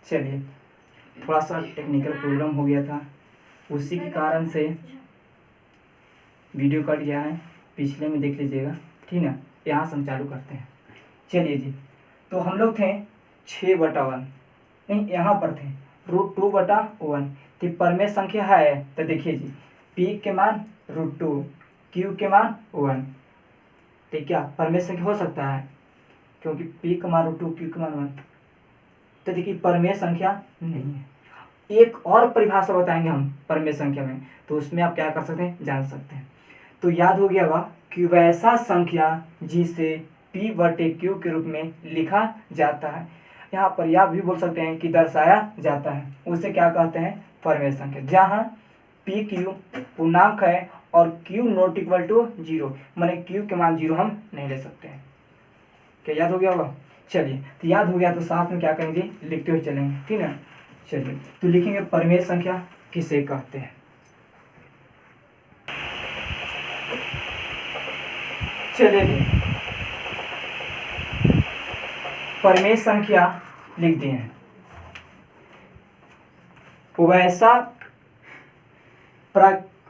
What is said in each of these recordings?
चलिए, थोड़ा सा टेक्निकल प्रॉब्लम हो गया था, उसी के कारण से वीडियो कट गया है। पिछले में देख लीजिएगा, ठीक ना। यहाँ से हम चालू करते हैं। चलिए जी, तो हम लोग थे 6/1, नहीं यहाँ पर थे √2/1। तो परमेय संख्या है, तो देखिए जी, पी के मान √2, क्यू के मान 1। तो क्या परमेय संख्या हो सकता है? क्योंकि पी का मान √2, क्यू का मान 1। तो देखिए परमेय संख्या नहीं है। एक और परिभाषा बताएंगे हम परमेय संख्या में, तो उसमें आप क्या कर सकते हैं, जान सकते हैं। तो याद हो गया होगा कि वैसा संख्या जिसे P/Q के रूप में लिखा जाता है, यहाँ पर यह भी बोल सकते हैं कि दर्शाया जाता है, उसे क्या कहते हैं, परमेय संख्या। जहाँ PQ पूर्णांक है और Q नॉट इक्वल टू 0, माने Q के मान 0 हम नहीं ले सकते हैं। क्या याद हो गया होगा? चलिए, तो याद हो गया तो साथ में क्या करेंगे, लिखते हुए चलेंगे, ठीक है। चलिए, तो लिखेंगे परमेय संख्या किसे कहते हैं। चलिए, परमेय संख्या लिख दिए हैं।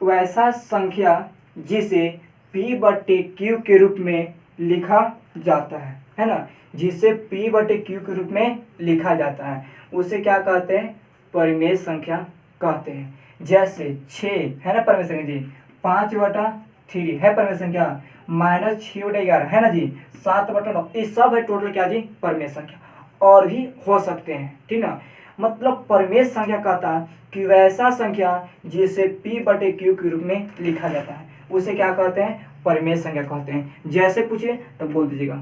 वैसा संख्या जिसे P/Q के रूप में लिखा जाता है ना, जिसे P/Q के रूप में लिखा जाता है, उसे क्या कहते हैं, परमेय संख्या कहते हैं। जैसे 6 है ना परमेय संख्या जी, 5/3 है परमेय संख्या, -6/11 है ना जी, 7/9, ये सब है टोटल क्या जी, परमेय संख्या। और भी हो सकते हैं, ठीक ना। मतलब परमेय संख्या कहता है कि वैसा संख्या जिसे P/Q के रूप में लिखा जाता है, उसे क्या कहते हैं, परमेय संख्या कहते हैं। जैसे पूछिए तब बोल दीजिएगा।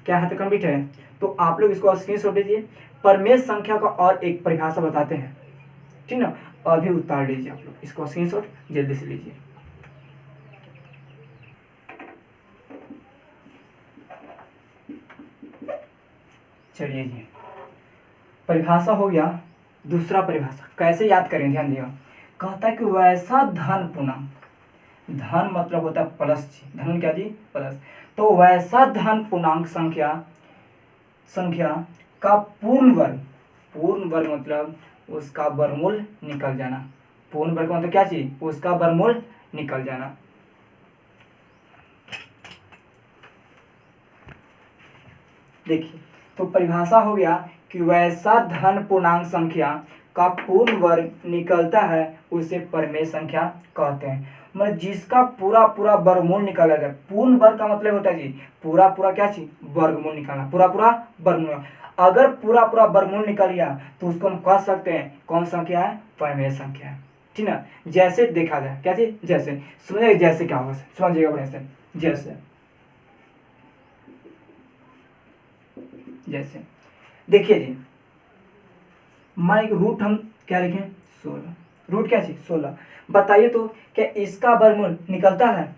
क्या है, तो कंप्लीट है। तो आप लोग इसको स्क्रीनशॉट लीजिए। परमेय संख्या का और एक परिभाषा बताते हैं, ठीक ना। अभी उतार लीजिए आप लोग इसको स्क्रीनशॉट, जल्दी से लीजिए। चलिए जी, परिभाषा हो गया। दूसरा परिभाषा कैसे याद करें, ध्यान दिया। कहता है कि वैसा धन पूर्णांक, धन मतलब होता है प्लस, धन क्या जी, प्लस। तो वैसा धन पूर्णांक संख्या का पूर्ण वर्ग मतलब उसका वर्गमूल निकल जाना। पूर्ण वर्ग मतलब क्या चीज, उसका वर्गमूल निकल जाना। देखिए, तो परिभाषा हो गया कि वैसा धन पूर्णांक संख्या का पूर्ण वर्ग निकलता है, उसे परमेय संख्या कहते हैं। मतलब जिसका पूरा पूरा वर्गमूल निकाला जाए। पूर्ण वर्ग का मतलब होता है जी, पूरा पूरा क्या चीज, वर्गमूल निकालना, पूरा पूरा वर्गमूल। अगर पूरा पूरा वर्गमूल निकल गया तो उसको हम कह सकते हैं कौन संख्या है, परमेय संख्या है, ठीक ना। जैसे देखा जाए, क्या चीज, जैसे समझिए, जैसे क्या होगा, समझिएगा बड़े से। जैसे देखिए जी, मान रूट हम क्या लिखें, 16। रूट क्या चीज, 16। बताइए तो क्या इसका वर्गमूल निकलता है,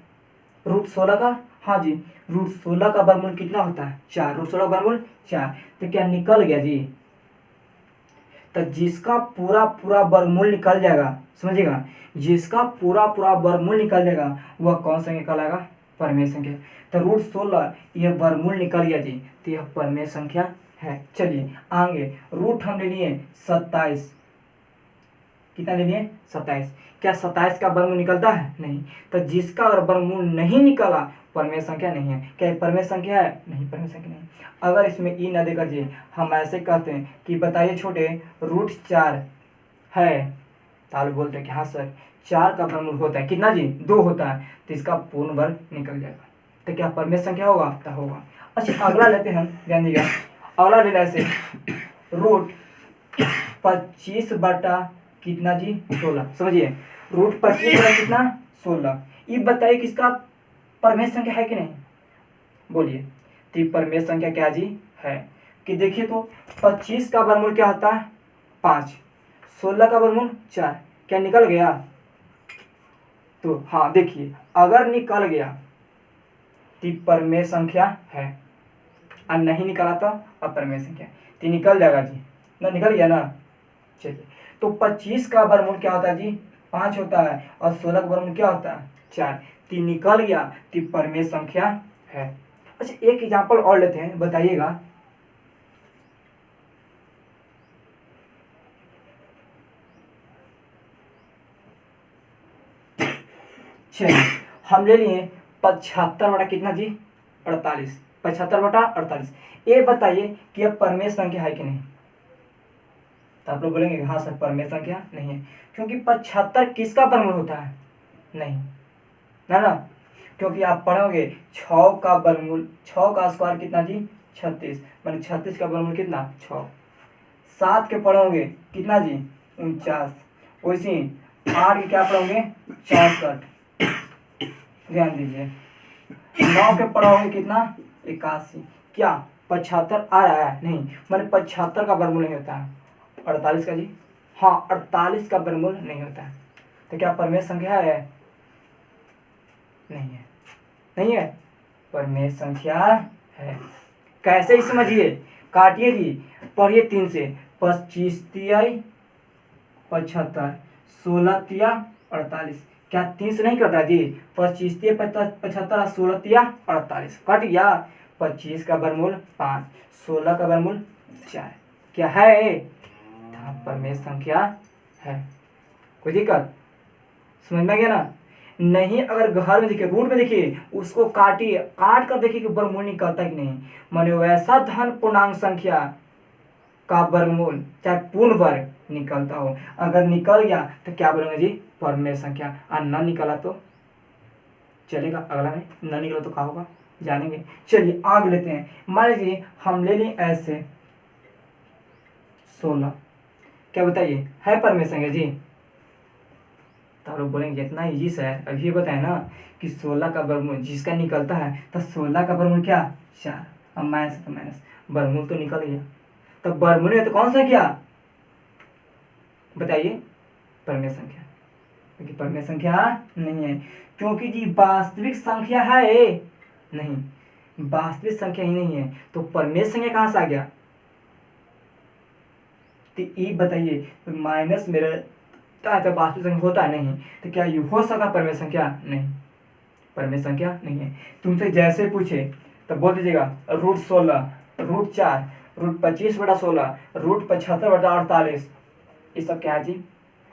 √16 का? हाँ जी, √16 का वर्गमूल कितना होता है, 4। √16 का वर्गमूल 4। तो क्या निकल गया जी। तो जिसका पूरा पूरा वर्गमूल निकल जाएगा, समझिएगा, जिसका पूरा पूरा वर्गमूल निकल जाएगा वह कौन संख्या कहलाएगा, परमेय संख्या। तो √16 यह वर्गमूल निकल गया जी, तो यह परमेय संख्या है। चलिए आगे, रूट हम ले लिए 27। कितना ले लिए, 27। क्या 27 का वर्गमूल निकलता है, नहीं। तो जिसका वर्गमूल नहीं निकला परमेय संख्या नहीं है। क्या परमेय संख्या है, नहीं, परमेय संख्या नहीं। अगर इसमें ई न देकर जी हम ऐसे कहते हैं कि बताइए छोटे, √4 है, ताल बोलते हैं कि हाँ सर 4 का वर्गमूल होता है कितना जी, 2 होता है, तो इसका पूर्ण वर्ग निकल जाएगा। तो क्या परमेय संख्या होगा, तो होगा। अच्छा अगला लेते हैं हम, ध्यान दीजिएगा। अगला लेना ऐसे, √25 कितना जी, 16। समझिए, √25 कितना, 16। ये बताइए कि इसका परमेय संख्या है कि नहीं, बोलिए। तो परमेय संख्या क्या जी है, कि देखिए तो 25 का वर्गमूल क्या होता है, 5। 16 का वर्गमूल 4। क्या निकल गया, तो हाँ देखिए, अगर निकल गया तो परमेय संख्या है, और नहीं निकला तो अपरमेय संख्या। तो निकल जाएगा जी ना, निकल गया ना। चलिए, तो 25 का वर्गमूल क्या होता है जी, 5 होता है, और 16 का वर्गमूल क्या होता है, 4। तो निकल गया, तो परमेय संख्या है। अच्छा एक एग्जांपल और लेते हैं, बताइएगा। चलिए हम ले लिए 75 बटा कितना जी 48, 75 बटा 48। ये बताइए कि यह परमेय संख्या है कि नहीं। तो आप लोग बोलेंगे हाँ सर परमेय संख्या नहीं है, क्योंकि 75 किसका वर्गमूल होता है, नहीं ना ना, क्योंकि आप पढ़ोगे 6 का वर्गमूल, 6 का स्क्वायर कितना जी 36, माने 36 का वर्गमूल कितना 6। 7 के पढ़ोगे कितना जी 49, वैसे 8 के क्या पढ़ोगे 64, ध्यान दीजिए। 9 के पढ़ोगे कितना 81, क्या 75 आ रहा है, नहीं, माने 75 का वर्गमूल नहीं होता है। 48 का जी, हाँ 48 का वर्गमूल नहीं होता है। तो क्या परमेय संख्या है, नहीं है, नहीं है, परमेय संख्या है। कैसे ही समझिए, काटिए जी, पढ़िए 3 से, 25 तिहाई 75, 16 तिया 48, क्या 3 से नहीं कटा जी, 25 तिया 75, 16 तिया 48, कट गया। 25 का वर्गमूल 5, 16 का वर्गमूल 4, क्या है, परमेय संख्या है। कोई दिक्कत, समझ में गया ना। नहीं अगर घर में देखिए, रूट में देखिए, उसको काटिए, काट कर देखिए कि वर्गमूल निकलता कि नहीं, माने वैसा धन पूर्णांक संख्या का वर्गमूल चाहे पूर्ण वर्ग निकलता हो। अगर निकल गया तो क्या बोलेंगे जी परमेय संख्या, और न निकला तो चलेगा, अगला में न निकला तो क्या होगा जानेंगे। चलिए आगे लेते हैं, मान लीजिए हम ले लें ऐसे 16, क्या बताइए है परमेय संख्या जी। तो आप लोग बोलेंगे इतना इजी सर, अभी ये बताए ना कि 16 का वर्गमूल जिसका निकलता है, तो 16 का वर्गमूल क्या 4, अब माइनस तो माइनस, वर्गमूल तो निकल गया, तो वर्गमूल है तो कौन सा क्या बताइए परमेय संख्या, क्योंकि परमेय संख्या नहीं है, क्योंकि जी वास्तविक संख्या है नहीं, वास्तविक संख्या ही नहीं है, तो परमेय संख्या कहाँ से आ गया। तो ये बताइए, तो माइनस मेरा तो वास्तविक संख्या होता है नहीं, तो क्या यू हो सका परमेय संख्या, नहीं, परमेय संख्या नहीं है। तुमसे जैसे पूछे तो बोल दीजिएगा √16, √4, √25 बटा 16, √75 बटा 48, ये सब क्या है जी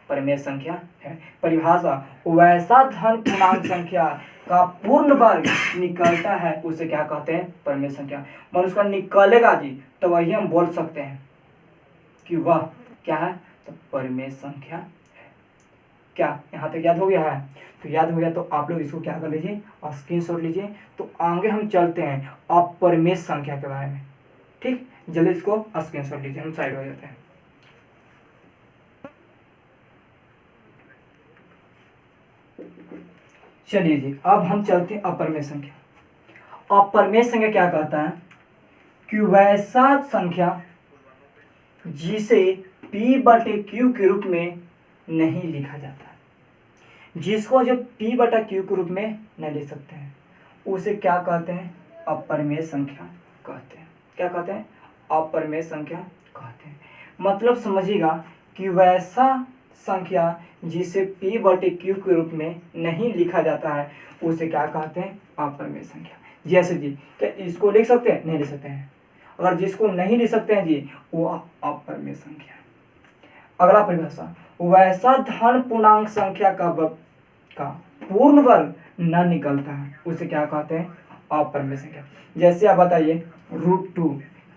परमेय संख्या है। परिभाषा, वैसा धन पूर्णांक संख्या का पूर्ण वर्ग निकलता है उसे क्या कहते हैं परमेय संख्या। मान उसका निकलेगा जी तो वही हम बोल सकते हैं कि वह क्या है, तो परमेय संख्या है। क्या यहाँ तक याद हो गया है, तो याद हो गया तो आप लोग इसको क्या कर लीजिए और स्क्रीनशॉट लीजिए। तो आगे हम चलते हैं अपरमेय संख्या के बारे में, ठीक, जल्दी इसको स्क्रीनशॉट लीजिए, हम साइड हो जाते हैं। चलिए जी अब हम चलते हैं अपरमेय संख्या। अपरमेय संख्या क्या कहता है कि वैसा संख्या जिसे p/q के रूप में नहीं लिखा जाता, जिसको जो p/q के रूप में नहीं लिख सकते हैं उसे क्या कहते हैं अपरमेय संख्या कहते हैं। क्या कहते हैं अपरमेय संख्या कहते हैं। मतलब समझिएगा कि वैसा संख्या जिसे p/q के रूप में नहीं लिखा जाता है उसे क्या कहते हैं अपरमेय संख्या। जैसे जी क्या इसको लिख सकते हैं, नहीं लिख सकते हैं, अगर जिसको नहीं लिख सकते हैं जी वो अपरमेय संख्या। अगला परिभाषा, वैसा धन पूर्णांक संख्या का पूर्ण वर्ग न निकलता है उसे क्या कहते हैं अपरमेय संख्या। जैसे आप बताइए √2,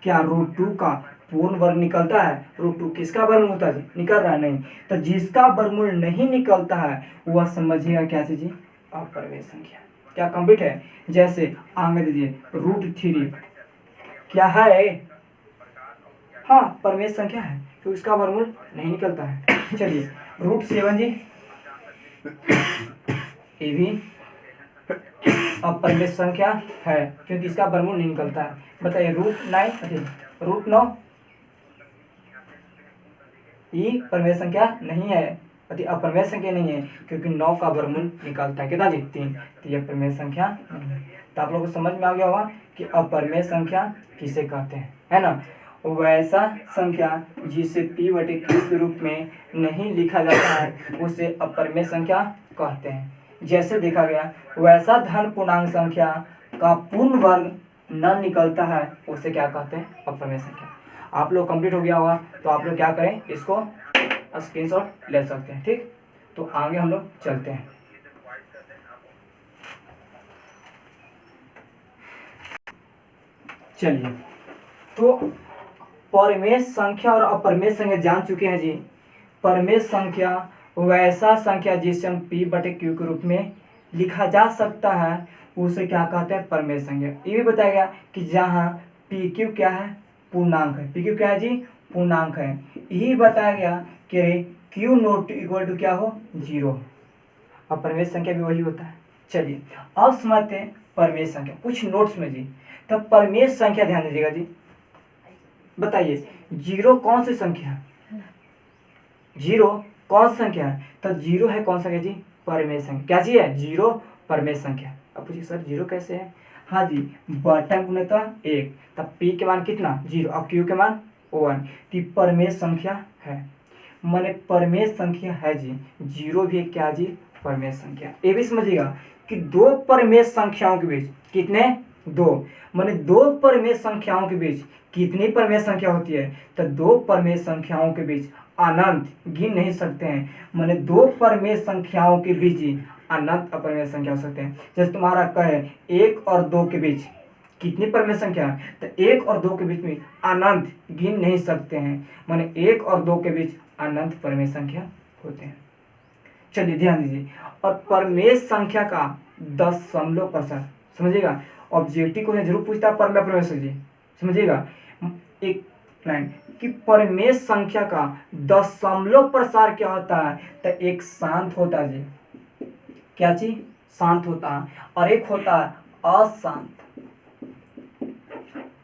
क्या √2 का पूर्ण वर्ग निकलता है, √2 किसका वर्गमूल होता है निकल रहा है नहीं, तो जिसका वर्गमूल नहीं निकलता है वह समझिएगा क्या चीज अपरमेय संख्या। क्या कंप्लीट है। जैसे आगे दीजिए √3, क्या है, हाँ परमेय संख्या है तो इसका वर्गमूल नहीं निकलता है। चलिए √7 जी, ये भी अपरमेय संख्या है क्योंकि इसका वर्गमूल नहीं निकलता है। बताइए √9, ये परमेय संख्या नहीं है, अति अपरमेय संख्या नहीं है क्योंकि 9 का वर्गमूल निकलता है कितना जी 3, तो यह परमेय संख्या नहीं है। तो आप लोगों को समझ में आ गया होगा कि अपरमेय संख्या किसे कहते हैं, है ना। वैसा संख्या जिसे p/q के रूप में नहीं लिखा जाता है उसे अपरमेय संख्या कहते हैं। जैसे देखा गया वैसा धन पूर्णांक संख्या का पूर्ण वर्ग न निकलता है उसे क्या कहते हैं अपरमेय संख्या। आप लोग कंप्लीट हो गया होगा तो आप लोग क्या करें इसको स्क्रीनशॉट ले सकते हैं, ठीक। तो आगे हम लोग चलते हैं। चलिए, तो परमेय संख्या और अपरमेय संख्या जान चुके हैं जी। परमेय संख्या वैसा संख्या जिसे हम p बटे q के रूप में लिखा जा सकता है उसे क्या कहते हैं, परमेय संख्या। ये भी बताया गया कि जहाँ पी क्यू क्या है, पूर्णांक है। पी क्यू क्या है जी, पूर्णांक है। यही बताया गया कि क्यू नॉट इक्वल टू क्या हो, 0। अब परमेय संख्या भी वही होता है। चलिए अब समझते हैं परमेय संख्या कुछ नोट्स में जी। तो परमेय संख्या ध्यान दीजिएगा जी, बताइए 0 कौन सी संख्या है, 0 कौन सी संख्या है, तो 0 है कौन सा संख्या जी, परमेय संख्या। क्या चीज है, 0 परमेय संख्या। अब पूछिए सर 0 कैसे है, हाँ जी, बटा गुणित 1, तब p के मान कितना 0 और q के मान 1, तो परमेय संख्या है। माने परमेय संख्या है जी, 0 भी एक क्या जी, परमेय संख्या। ये भी समझिएगा कि दो परमेय संख्याओं के बीच कितने, 2, माने दो परमेय संख्याओं के बीच कितनी परमेय संख्या होती है, तो दो परमेय संख्याओं के बीच अनंत, गिन नहीं सकते हैं, माने दो परमेय संख्याओं के बीच ही अनंत अपरमेय संख्या हो सकते हैं। जैसे तुम्हारा कहे 1 और 2 के बीच कितनी परमेय संख्या है, तो 1 और 2 के बीच में अनंत, गिन नहीं सकते हैं, माने 1 और 2 के बीच अनंत परमेय संख्या होते हैं। चलिए ध्यान दीजिए, और परमेय संख्या का दशमलव प्रसार समझिएगा। ऑब्जेक्टिव को जरूर पूछता है परमेय अपरमेय संख्या, समझिएगा एक लाइन कि परमेय संख्या का दशमलव प्रसार क्या होता है, तो एक शांत होता है जी, क्या चीज, शांत होता है, और एक होता है अशांत,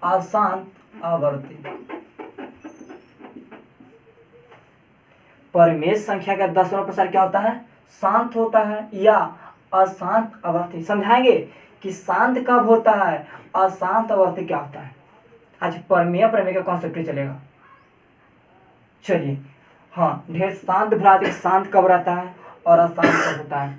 अशांत आवर्ती। परमेय संख्या का दशमलव प्रसार क्या होता है, शांत होता है या अशांत आवर्ती। समझाएंगे कि शांत कब होता है, अशांत आवर्ती क्या होता है। आज परमेय प्रमेय का कॉन्सेप्ट ही चलेगा। चलिए हाँ, ढेर शांत भ्रात शांत कब रहता है और अशांत कब होता है,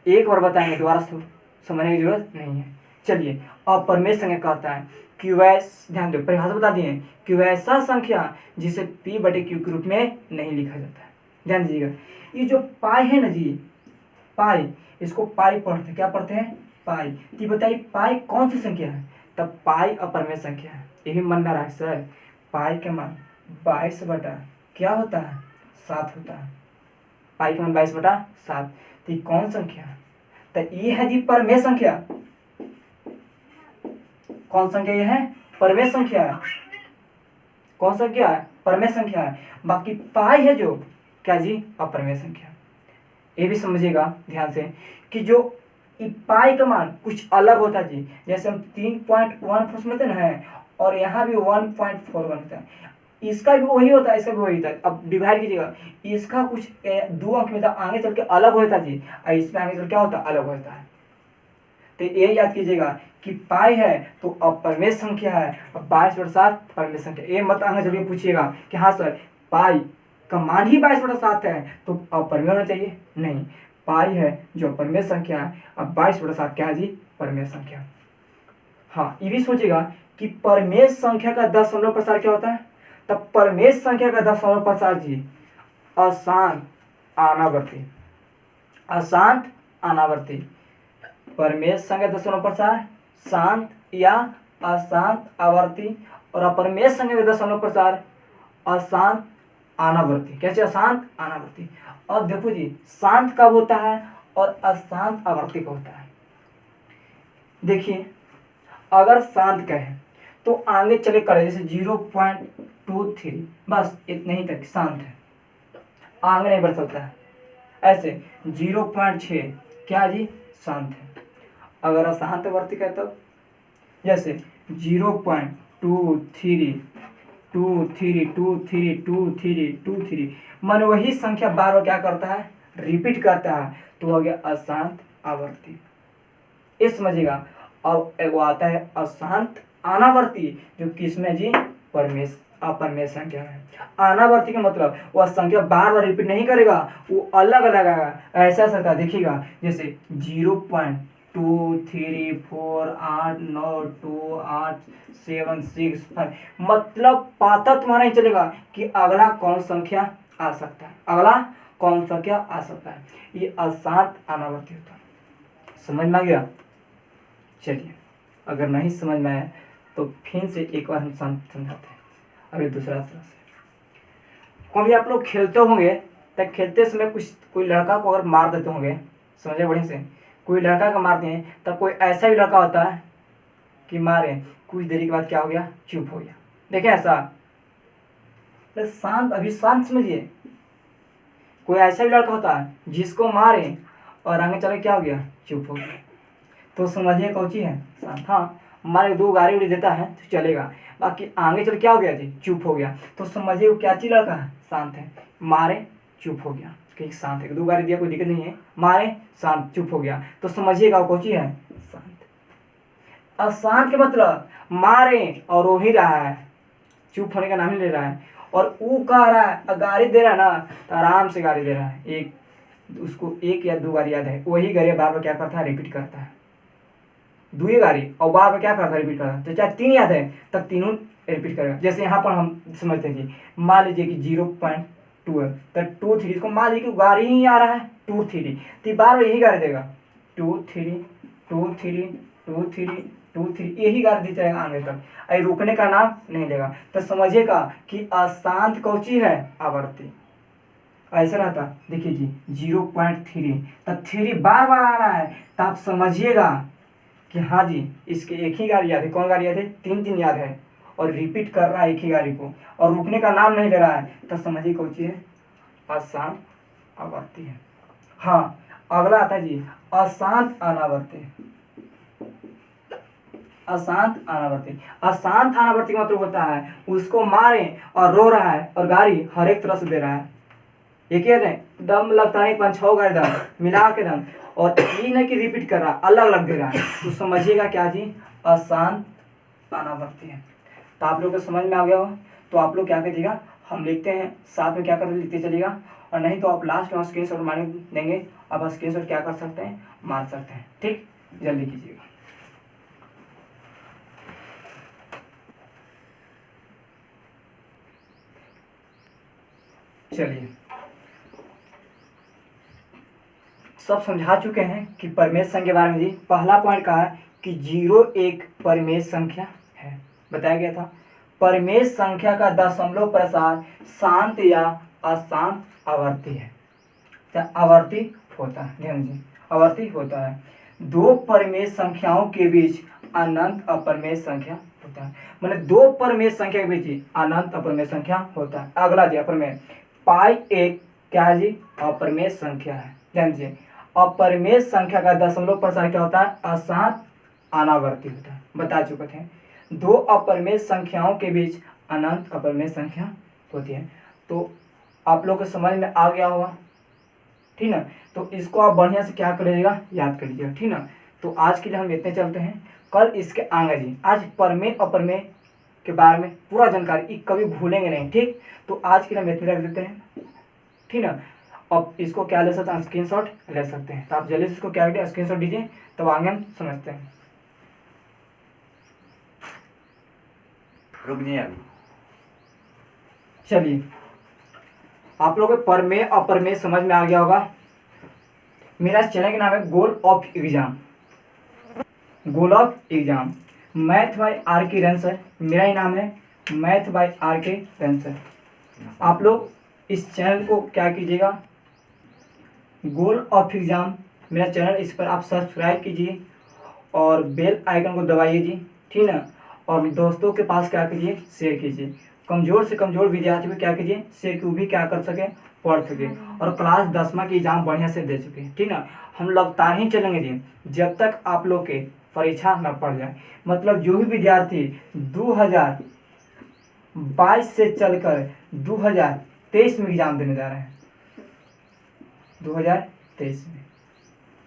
एक बार बताएंगे, दोबारा समझने की जरूरत नहीं है। चलिए अब परमेय संख्या कहता है कि वैसा, ध्यान दो परिभाषा बता दिए, कि वैसा संख्या जिसे p बटे q के रूप में नहीं लिखा जाता है। ध्यान दीजिएगा, ये जो पाई है ना जी, पाई, इसको पाई पढ़ते, क्या पढ़ते हैं, पाई। तो बताइए पाई कौन सी संख्या है, तब पाई अपरमेय संख्या है। यही मन ना रहा है सर, पाई के मान 22 बटा क्या होता है, 7 होता है। पाई का मान 22 बटा 7, तो ये कौन संख्या है, तो ये है जी परमेय संख्या। कौन संख्या ये है, परमेय संख्या है। कौन संख्या है, परमेय संख्या है। बाकी पाई है जो क्या जी, अपरमेय संख्या। ये भी समझिएगा ध्यान से कि जो पाई का मान कुछ अलग होता है जी। जैसे हम 3.14 समझते ना, और यहाँ भी 1.41 होता है, इसका भी वही होता है, इसका भी वही होता है। अब डिवाइड कीजिएगा, इसका कुछ 2 अंक में आगे चल के अलग होता है जी, और इसमें आगे चल क्या होता है, अलग होता है। तो ये याद कीजिएगा कि पाई है तो अपरमेय संख्या है, और 22 बटा 7 परमेय संख्या। ये मत आगे चलिए पूछिएगा कि हाँ सर पाई का मान ही 22 बटा 7 है तो अपरमेय होना चाहिए, नहीं, पाई है जो परमेय संख्या है, अब 22 बटा 7 क्या है जी, परमेय संख्या। हाँ ये भी सोचिएगा कि परमेय संख्या का दशमलव प्रसार क्या होता है, तब परमेय संख्या का दशमलव प्रसार जी अशांत अनावर्ती, अशांत अनावर्ती। परमेय संख्या दशमलव प्रसार शांत या अशांत आवर्ती, और अपरमेय संख्या का दशमलव प्रसार अशांत अनावर्ती। कैसे, अशांत अनावर्ती। अब देखो जी शांत कब होता है और अशांत आवर्ती कब होता है। देखिए अगर शांत कहे तो आगे चले करे, जैसे 0.23 बस इतने ही तक शांत है, आगे नहीं बढ़ सकता है। ऐसे 0.6 क्या जी, शांत है। अगर अशांत आवर्ती है तब जैसे 0.23 मन वही संख्या बार बार क्या करता है, रिपीट करता है, तो हो गया अशांत आवर्ती। ये समझिएगा। अब वो आता है अशांत अनावर्ती, जो किसमें जी, परमेय अपरमेय संख्या है। अनावर्ती का मतलब वह संख्या बार बार रिपीट नहीं करेगा, वो अलग अलग आएगा। ऐसा संख्या देखिएगा जैसे 0.2348928765, मतलब पता तुम्हारा नहीं चलेगा कि अगला कौन संख्या आ सकता है, अगला कौन संख्या आ सकता है। ये अशांत अनावर्ती होता है। समझ में आ गया। चलिए अगर नहीं समझ में आया तो फिर से एक बार हम समझाते हैं। अभी दूसरा तरह से, कभी आप लोग खेलते होंगे तब खेलते समय कोई लड़का को अगर मार देते होंगे, समझे बढ़िया से, कोई लड़का को मारते हैं तब कोई ऐसा भी लड़का होता है कि मारे, कुछ देरी के बाद क्या हो गया, चुप हो गया। देखें ऐसा, तो शांत, अभी शांत समझिए। कोई ऐसा भी लड़का होता है जिसको मारे और आगे चले क्या हो गया, चुप हो गया। तो समझिए कौन चीज है, शांत। हाँ, मारे दो गाड़ी उड़ी देता है तो चलेगा, बाकी आगे चल क्या हो गया जी, चुप हो गया। तो समझिए वो क्या चीज लड़का है, शांत है। मारे चुप हो गया, ठीक, शांत है। दो गाड़ी दिया, कोई दिक्कत नहीं है, मारे शांत, चुप हो गया। तो समझिएगा वो कौन चीज है, शांत। अशांत के मतलब मारे और रो ही रहा है, चुप होने का नाम ही ले रहा है, और ऊ कह रहा है, गाड़ी दे रहा है ना, तो आराम से गाड़ी दे रहा है। एक उसको एक या दो गाड़ी याद है, वही गाड़ी बार बार क्या करता है, रिपीट करता है। दो ही गाड़ी और बार बार क्या करता है, रिपीट करता है। तो चाहे तीन याद है तब तीनों रिपीट करेगा। जैसे यहाँ पर हम समझते हैं जी, मान लीजिए कि 0.2 है, तो 2 3, इसको मान लीजिए कि गाड़ी ही आ रहा है 2 3, तो बार बार यही गाड़ी देगा, 2 3 2 3 2 3 2 3, यही गाड़ी देते रहेगा आगे तक, अरे रुकने का नाम नहीं लेगा। तो समझिएगा कि अशांत कौची है, आवर्ती। ऐसा रहता, देखिए जी 0.3, तब 3 बार बार आ रहा है, तो आप समझिएगा कि हाँ जी इसके एक ही गाड़ी याद है। कौन गाड़ी याद है, तीन तीन याद है, और रिपीट कर रहा है एक ही गाड़ी को, और रुकने का नाम नहीं ले रहा है, तो समझिए कौन सी है, अशांत आवर्ती है। हाँ, अगला आता है जी अशांत अनावर्ती। अशांत अनावर्ती, अशांत अनावर्ती का मतलब होता है उसको मारे और रो रहा है और गाड़ी हर एक तरह से दे रहा है। एक ही है, दम लगता है 5-6 गाड़ी दम मिला के दम, और ये नहीं कि रिपीट कर रहा, अलग अलग दे रहा है। तो समझिएगा क्या जी, अशांत अनावर्ती है। तो आप लोग को समझ में आ गया हो, तो आप लोग क्या कीजिएगा, हम लिखते हैं साथ में, क्या करते लिखते चलिएगा, और नहीं तो आप लास्ट में स्क्रीनशॉट मार देंगे। अब स्क्रीनशॉट क्या कर सकते हैं, मार सकते हैं, ठीक, जल्दी कीजिएगा। चलिए, सब समझा चुके हैं कि परिमेय संख्या के बारे में। जी पहला पॉइंट कहा है कि 0 एक परिमेय संख्या है, बताया गया था। परिमेय संख्या का दशमलव प्रसार शांत या अशांत आवर्ती है, आवर्ती होता है, ध्यान दीजिए, आवर्ती होता है। दो परिमेय संख्याओं के बीच अनंत अपरिमेय संख्या होता है, मतलब दो परिमेय संख्या के बीच अनंत अपरिमेय संख्या होता है। अगला जी अपरिमेय, पाई एक क्या है जी, अपरिमेय संख्या है। ध्यान दीजिए, अपरिमेय संख्या का दशमलव प्रसार क्या होता है, अशांत अनावर्ती होता है, बता चुके थे। दो अपरिमेय संख्याओं के बीच अनंत अपरिमेय संख्या होती है। तो आप लोग को समझ में आ गया होगा, ठीक ना। तो इसको आप बढ़िया से क्या कर लीजिएगा, याद कर लीजिएगा, ठीक ना। तो आज के लिए हम इतने चलते हैं, कल इसके आगे जी आज परिमेय अपरिमेय के बारे में पूरा जानकारी, कभी भूलेंगे नहीं, ठीक। तो आज के लिए हम इतने रख देते हैं, ठीक ना। अब इसको क्या ले सकते हैं, स्क्रीनशॉट ले सकते हैं। तो आप जल्दी से इसको क्या करिए, स्क्रीनशॉट दीजिए, तब आगे हम समझते हैं। रुक जाइए अभी। चलिए, आप लोगों को परिमेय अपरिमेय समझ में आ गया होगा। मेरा चैनल का नाम है goal of exam, goal of exam, math by R K रेंसर, मेरा ही नाम है मैथ बाय आर के रेंसर। आप लोग इस चैनल को क्या कीजिएगा, गोल ऑफ एग्जाम मेरा चैनल, इस पर आप सब्सक्राइब कीजिए और बेल आइकन को दबाइए जी, ठीक ना। और दोस्तों के पास क्या कीजिए, शेयर कीजिए। कमज़ोर से कमज़ोर विद्यार्थी को क्या कीजिए, शेयर की, वो भी क्या कर सके, पढ़ सके, और क्लास 10वीं की एग्जाम बढ़िया से दे सके, ठीक ना। हम लगातार ही चलेंगे जी जब तक आप लोग के परीक्षा न पड़ जाए। मतलब जो भी विद्यार्थी 2022 से चलकर 2023 में एग्जाम देने जा रहे हैं, 2023 में,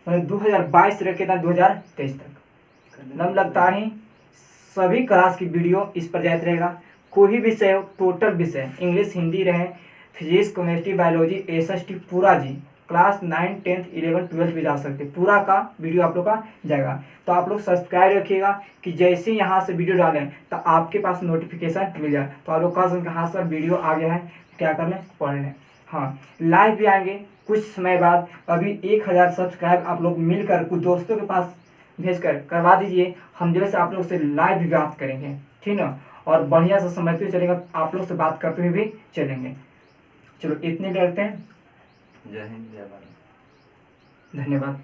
मतलब 2022 से लेकर 2023 तक हम लगातार ही सभी क्लास की वीडियो इस पर जाते रहेगा। कोई भी विषय हो, टोटल विषय, इंग्लिश हिंदी रहे, फिजिक्स केमिस्ट्री बायोलॉजी एसएसटी पूरा जी, क्लास 9 10 11 12 भी जा सकते, पूरा का वीडियो आप लोग का जाएगा। तो आप लोग सब्सक्राइब रखिएगा कि जैसे यहाँ से वीडियो डालें तो आपके पास नोटिफिकेशन मिल जाए, तो आप लोग कह सकते हाँ सर वीडियो आ गया है, क्या कर लें, पढ़ लें। हाँ, लाइव भी आएंगे कुछ समय बाद। अभी 1000 सब्सक्राइब आप लोग मिलकर कुछ दोस्तों के पास भेज कर करवा दीजिए। हम जल्द से आप लोग से लाइव भी बात करेंगे, ठीक ना, और बढ़िया से समझते हुए चलेंगे, आप लोग से बात करते हुए भी चलेंगे। चलो इतने करते हैं। जय हिंद, जय भारत। धन्यवाद।